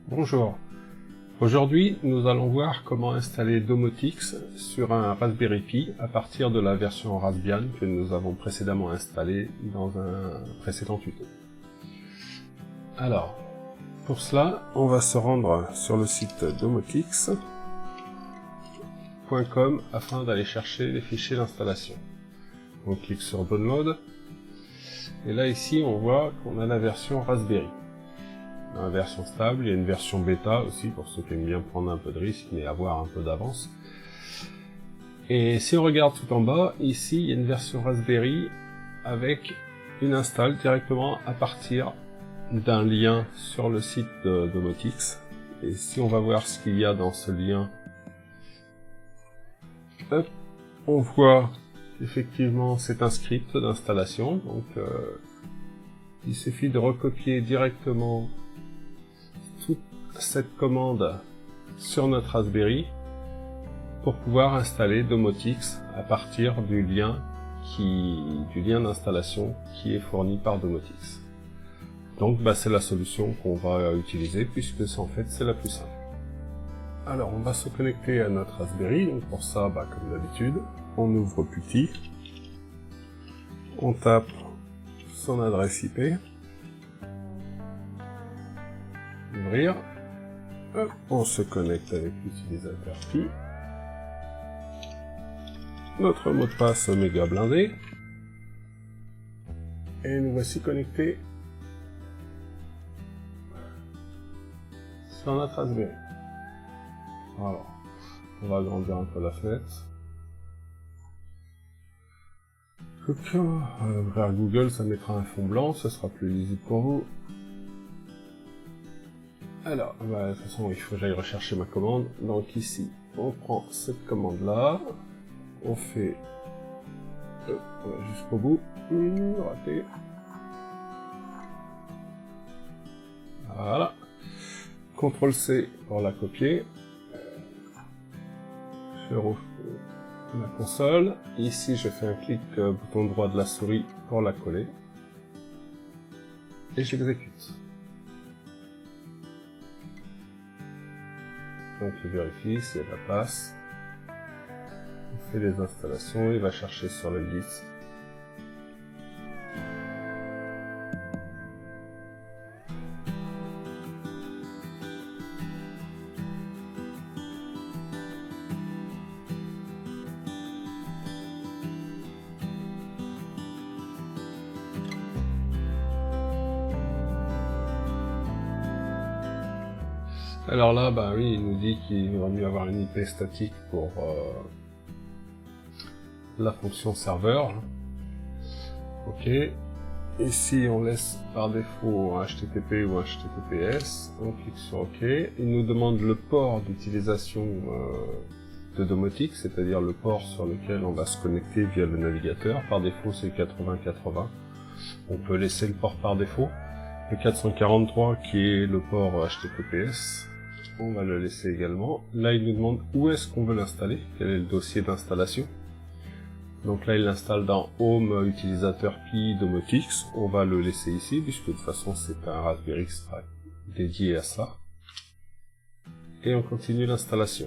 Bonjour, aujourd'hui nous allons voir comment installer Domotix sur un Raspberry Pi à partir de la version Raspbian que nous avons précédemment installée dans un précédent tuto. Alors, pour cela, on va se rendre sur le site domotix.com afin d'aller chercher les fichiers d'installation. On clique sur Download, et là ici on voit qu'on a la version Raspberry. Une version stable, il y a une version bêta aussi pour ceux qui aiment bien prendre un peu de risque mais avoir un peu d'avance. Et si on regarde tout en bas, ici il y a une version Raspberry avec une install directement à partir d'un lien sur le site de Domotix. Et si on va voir ce qu'il y a dans ce lien, hop, on voit effectivement c'est un script d'installation, donc il suffit de recopier directement toute cette commande sur notre Raspberry pour pouvoir installer Domotix à partir du lien d'installation qui est fourni par Domotix. Donc c'est la solution qu'on va utiliser puisque en fait c'est la plus simple. Alors on va se connecter à notre Raspberry, donc pour ça comme d'habitude on ouvre PuTTY, on tape son adresse IP, ouvrir, hop, on se connecte avec l'utilisateur Pi, notre mot de passe méga blindé, et nous voici connectés sur notre Raspberry. Alors, on va agrandir un peu la fenêtre. Ouvrir Google, ça mettra un fond blanc, ce sera plus lisible pour vous. Alors, de toute façon, il faut que j'aille rechercher ma commande. Donc ici, on prend cette commande-là, on fait jusqu'au bout, raté. Voilà. CTRL-C pour la copier. Je rouvre la console. Ici, je fais un clic bouton droit de la souris pour la coller. Et j'exécute. Donc il vérifie s'il y a de la place. Il fait les installations, il va chercher sur le disque. Alors là, oui, il nous dit qu'il va mieux avoir une IP statique pour la fonction serveur. Ok. Ici, on laisse par défaut un HTTP ou un HTTPS. On clique sur OK. Il nous demande le port d'utilisation de Domotix, c'est-à-dire le port sur lequel on va se connecter via le navigateur. Par défaut, c'est 8080. On peut laisser le port par défaut. Le 443 qui est le port HTTPS. On va le laisser également. Là, il nous demande où est-ce qu'on veut l'installer, quel est le dossier d'installation. Donc là, il l'installe dans Home utilisateur Pi Domotix. On va le laisser ici, puisque de toute façon, c'est un Raspberry qui sera dédié à ça. Et on continue l'installation.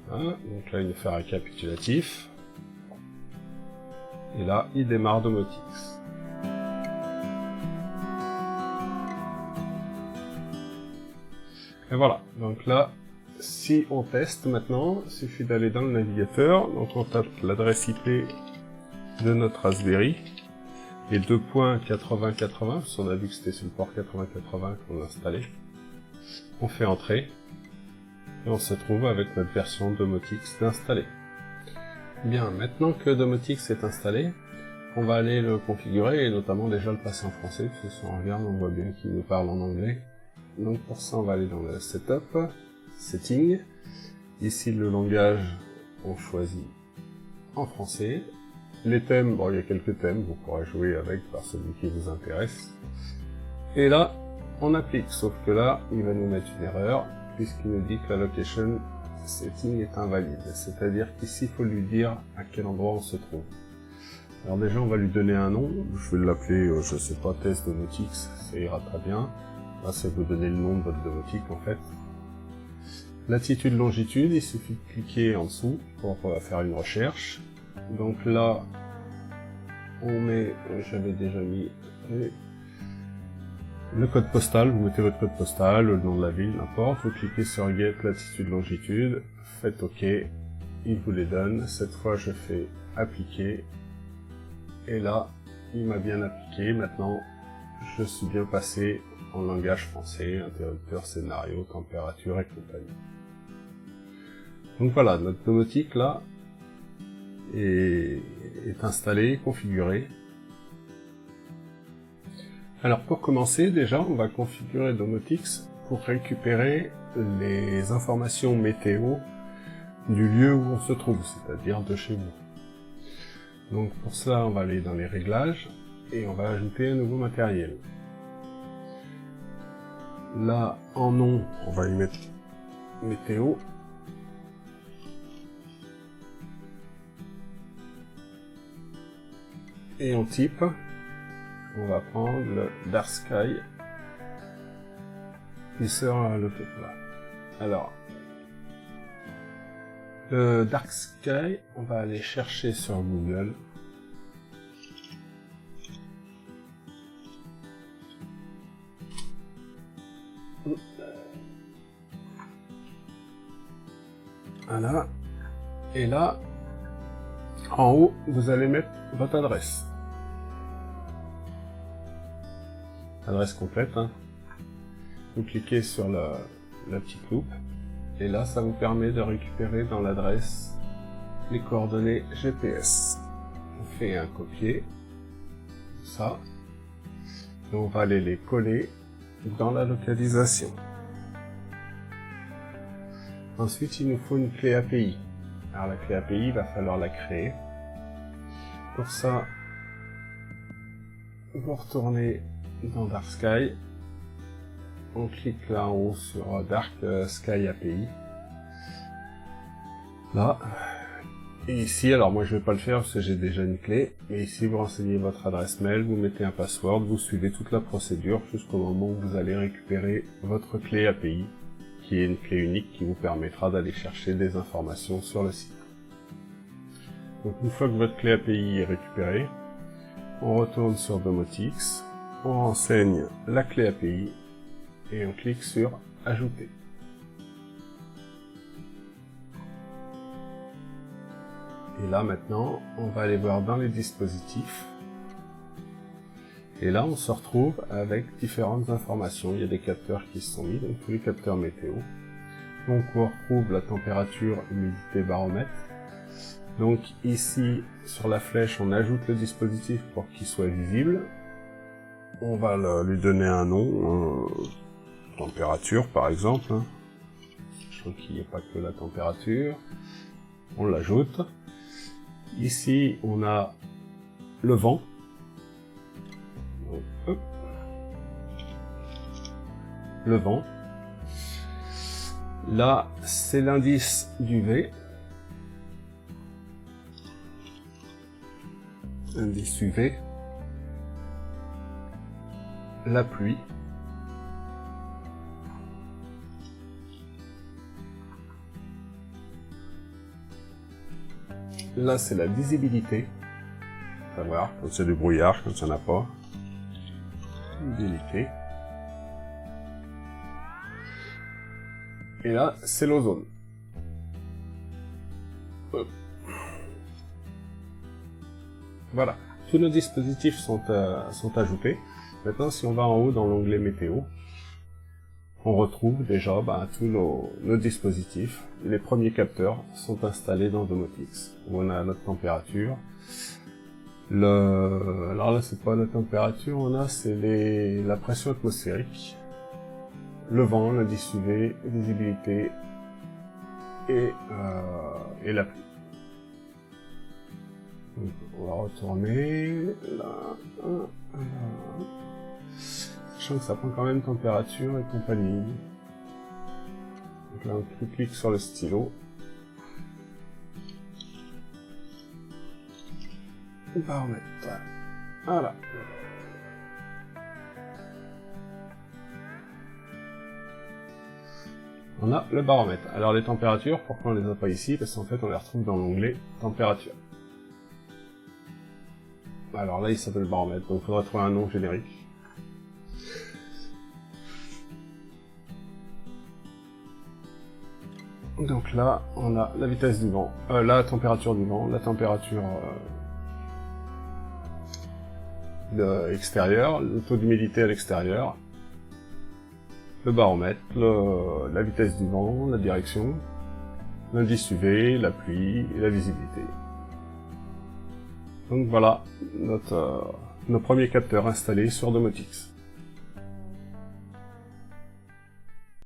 Voilà, donc là, il nous fait un récapitulatif. Et là, il démarre Domotix. Et voilà, donc là, si on teste maintenant, il suffit d'aller dans le navigateur, donc on tape l'adresse IP de notre Raspberry, et 2.8080, parce qu'on a vu que c'était sur le port 8080 qu'on a installé. On fait entrer, et on se trouve avec notre version Domotix d'installer. Bien, maintenant que Domotix est installé, on va aller le configurer et notamment déjà le passer en français, parce que si on regarde, on voit bien qu'il nous parle en anglais. Donc pour ça, on va aller dans le Setup, Setting. Ici, le langage, on choisit en français. Les thèmes, il y a quelques thèmes, vous pourrez jouer avec par celui qui vous intéresse. Et là, on applique, sauf que là, il va nous mettre une erreur, puisqu'il nous dit que la location setting est invalide. C'est-à-dire qu'ici, il faut lui dire à quel endroit on se trouve. Alors déjà, on va lui donner un nom. Je vais l'appeler, je sais pas, test domotics, ça ira très bien. Là, c'est vous donner le nom de votre domotique, en fait. Latitude, longitude, il suffit de cliquer en dessous pour faire une recherche. Donc là, on met, j'avais déjà mis le code postal, vous mettez votre code postal, le nom de la ville, n'importe, vous cliquez sur Get latitude, longitude, faites OK, il vous les donne. Cette fois, je fais appliquer, et là, il m'a bien appliqué. Maintenant, je suis bien passé en langage français, interrupteur, scénario, température et compagnie. Donc voilà, notre domotique là est installée, configurée. Alors pour commencer, déjà, on va configurer Domotics pour récupérer les informations météo du lieu où on se trouve, c'est-à-dire de chez vous. Donc pour cela, on va aller dans les réglages et on va ajouter un nouveau matériel. Là, en nom, on va y mettre météo. Et en type, on va prendre le Dark Sky qui sera le top là. Alors, le Dark Sky, on va aller chercher sur Google. Voilà. Et là, en haut, vous allez mettre votre adresse. Adresse complète. Hein. Vous cliquez sur la petite loupe. Et là, ça vous permet de récupérer dans l'adresse les coordonnées GPS. On fait un copier. Ça. Et on va aller les coller dans la localisation. Ensuite, il nous faut une clé API. Alors la clé API, il va falloir la créer. Pour ça, vous retournez dans Dark Sky. On clique là en haut sur Dark Sky API. Là. Et ici, alors moi je vais pas le faire parce que j'ai déjà une clé. Mais ici, vous renseignez votre adresse mail, vous mettez un password, vous suivez toute la procédure jusqu'au moment où vous allez récupérer votre clé API, qui est une clé unique qui vous permettra d'aller chercher des informations sur le site. Donc une fois que votre clé API est récupérée, on retourne sur Domotics, on renseigne la clé API et on clique sur Ajouter. Et là maintenant, on va aller voir dans les dispositifs. Et là, on se retrouve avec différentes informations. Il y a des capteurs qui se sont mis, donc tous les capteurs météo. Donc on retrouve la température, humidité, baromètre. Donc ici, sur la flèche, on ajoute le dispositif pour qu'il soit visible. On va lui donner un nom, température par exemple. Je crois qu'il n'y a pas que la température. On l'ajoute. Ici, on a le vent. Donc, hop. Le vent. Là, c'est l'indice d'UV. Indice UV. La pluie. Là, c'est la visibilité. On va voir quand c'est du brouillard, quand il n'y en a pas. Visibilité. Et là, c'est l'ozone. Voilà. Tous nos dispositifs sont ajoutés. Maintenant, si on va en haut dans l'onglet météo, on retrouve déjà tous nos dispositifs. Les premiers capteurs sont installés dans Domotics, où on a notre température. Alors là, c'est pas la température, c'est la pression atmosphérique, le vent, l'indice UV, visibilité et la pluie. Donc, on va retourner là. Sachant que ça prend quand même température et compagnie. Donc là, on clique sur le stylo. Baromètre. Voilà. On a le baromètre. Alors les températures, pourquoi on les a pas ici? Parce qu'en fait on les retrouve dans l'onglet température. Alors là il s'appelle baromètre, donc il faudra trouver un nom générique. Donc là on a la vitesse du vent, la température du vent, la température extérieure, le taux d'humidité à l'extérieur, le baromètre, la vitesse du vent, la direction, l'indice UV, la pluie et la visibilité. Donc voilà nos premiers capteurs installés sur Domotix.